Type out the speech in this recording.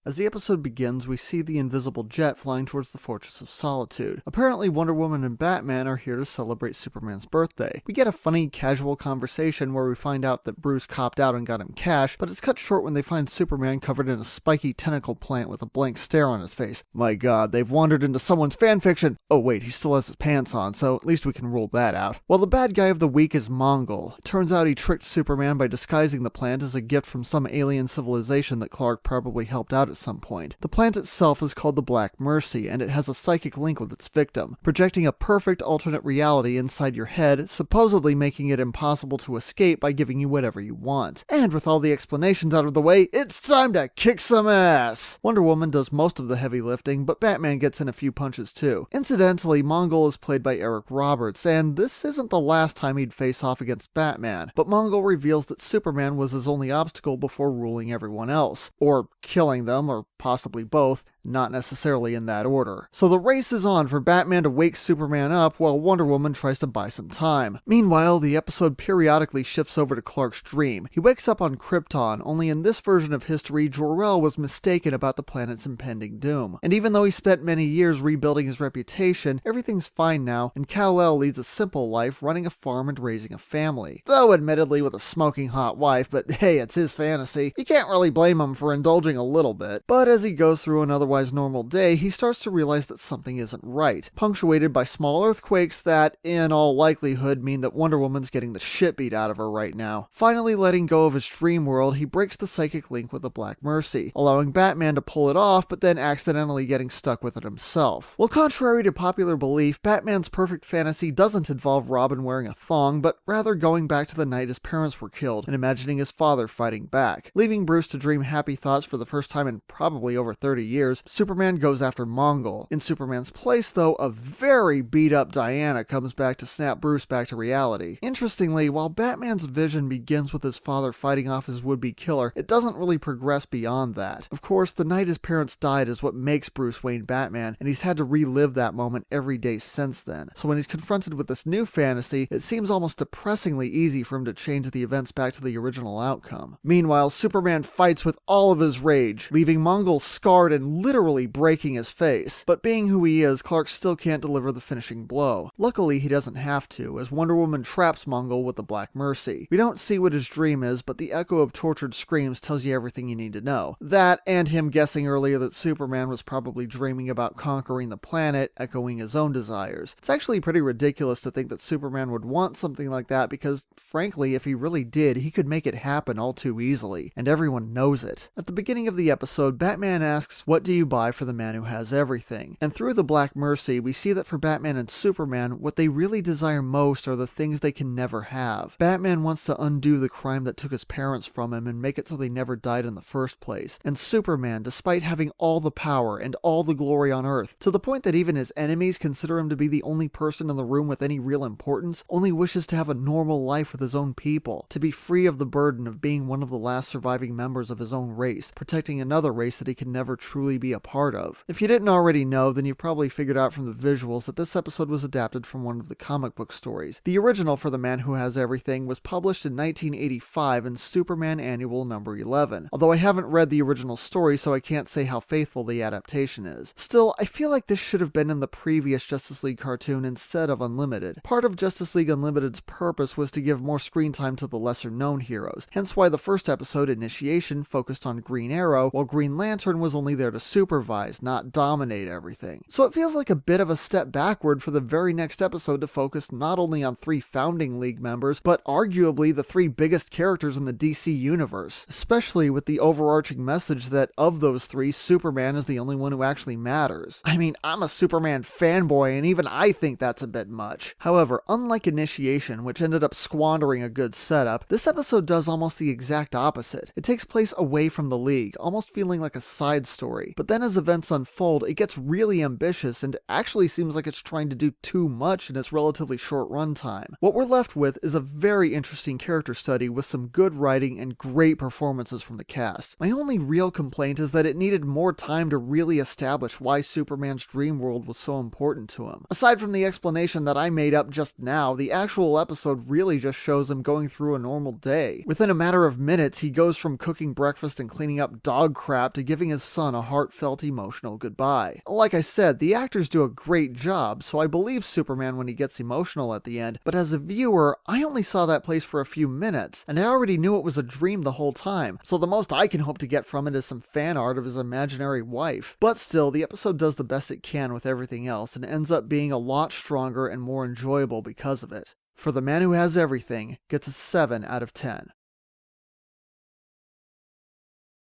As the episode begins, we see the invisible jet flying towards the Fortress of Solitude. Apparently, Wonder Woman and Batman are here to celebrate Superman's birthday. We get a funny, casual conversation where we find out that Bruce copped out and got him cash, but it's cut short when they find Superman covered in a spiky tentacle plant with a blank stare on his face. My god, they've wandered into someone's fanfiction! Oh wait, he still has his pants on, so at least we can rule that out. Well, the bad guy of the week is Mongol. It turns out he tricked Superman by disguising the plant as a gift from some alien civilization that Clark probably helped out at some point. The plant itself is called the Black Mercy, and it has a psychic link with its victim, projecting a perfect alternate reality inside your head, supposedly making it impossible to escape by giving you whatever you want. And with all the explanations out of the way, it's time to kick some ass! Wonder Woman does most of the heavy lifting, but Batman gets in a few punches too. Incidentally, Mongol is played by Eric Roberts, and this isn't the last time he'd face off against Batman, but Mongol reveals that Superman was his only obstacle before ruling everyone else, or killing them, or possibly both, not necessarily in that order. So the race is on for Batman to wake Superman up while Wonder Woman tries to buy some time. Meanwhile, the episode periodically shifts over to Clark's dream. He wakes up on Krypton, only in this version of history, Jor-El was mistaken about the planet's impending doom. And even though he spent many years rebuilding his reputation, everything's fine now, and Kal-El leads a simple life running a farm and raising a family. Though admittedly with a smoking hot wife, but hey, it's his fantasy. You can't really blame him for indulging a little bit. But as he goes through an otherwise normal day, he starts to realize that something isn't right, punctuated by small earthquakes that, in all likelihood, mean that Wonder Woman's getting the shit beat out of her right now. Finally letting go of his dream world, he breaks the psychic link with the Black Mercy, allowing Batman to pull it off, but then accidentally getting stuck with it himself. Well, contrary to popular belief, Batman's perfect fantasy doesn't involve Robin wearing a thong, but rather going back to the night his parents were killed and imagining his father fighting back. Leaving Bruce to dream happy thoughts for the first time in probably over 30 years, Superman goes after Mongol. In Superman's place, though, a very beat-up Diana comes back to snap Bruce back to reality. Interestingly, while Batman's vision begins with his father fighting off his would-be killer, it doesn't really progress beyond that. Of course, the night his parents died is what makes Bruce Wayne Batman, and he's had to relive that moment every day since then. So when he's confronted with this new fantasy, it seems almost depressingly easy for him to change the events back to the original outcome. Meanwhile, Superman fights with all of his rage, leaving Mongol scarred and literally breaking his face. But being who he is, Clark still can't deliver the finishing blow. Luckily, he doesn't have to, as Wonder Woman traps Mongol with the Black Mercy. We don't see what his dream is, but the echo of tortured screams tells you everything you need to know. That, and him guessing earlier that Superman was probably dreaming about conquering the planet, echoing his own desires. It's actually pretty ridiculous to think that Superman would want something like that because, frankly, if he really did, he could make it happen all too easily, and everyone knows it. At the beginning of the episode, Batman asks, "What do you buy for the man who has everything?" And through the Black Mercy, we see that for Batman and Superman, what they really desire most are the things they can never have. Batman wants to undo the crime that took his parents from him and make it so they never died in the first place. And Superman, despite having all the power and all the glory on Earth, to the point that even his enemies consider him to be the only person in the room with any real importance, only wishes to have a normal life with his own people, to be free of the burden of being one of the last surviving members of his own race, protecting another race that he can never truly be a part of. If you didn't already know, then you've probably figured out from the visuals that this episode was adapted from one of the comic book stories. The original for The Man Who Has Everything was published in 1985 in Superman Annual number 11, although I haven't read the original story so I can't say how faithful the adaptation is. Still, I feel like this should have been in the previous Justice League cartoon instead of Unlimited. Part of Justice League Unlimited's purpose was to give more screen time to the lesser-known heroes, hence why the first episode, Initiation, focused on Green Arrow, while Green Lantern was only there to supervise, not dominate everything. So it feels like a bit of a step backward for the very next episode to focus not only on 3 founding League members, but arguably the 3 biggest characters in the DC universe, especially with the overarching message that of those 3, Superman is the only one who actually matters. I mean, I'm a Superman fanboy, and even I think that's a bit much. However, unlike Initiation, which ended up squandering a good setup, this episode does almost the exact opposite. It takes place away from the League, almost feeling like a side story, but but then as events unfold, it gets really ambitious and actually seems like it's trying to do too much in its relatively short runtime. What we're left with is a very interesting character study with some good writing and great performances from the cast. My only real complaint is that it needed more time to really establish why Superman's dream world was so important to him. Aside from the explanation that I made up just now, the actual episode really just shows him going through a normal day. Within a matter of minutes, he goes from cooking breakfast and cleaning up dog crap to giving his son a heartfelt, emotional goodbye. Like I said, the actors do a great job, so I believe Superman when he gets emotional at the end, but as a viewer, I only saw that place for a few minutes, and I already knew it was a dream the whole time, so the most I can hope to get from it is some fan art of his imaginary wife. But still, the episode does the best it can with everything else, and ends up being a lot stronger and more enjoyable because of it. For The Man Who Has Everything gets a 7 out of 10.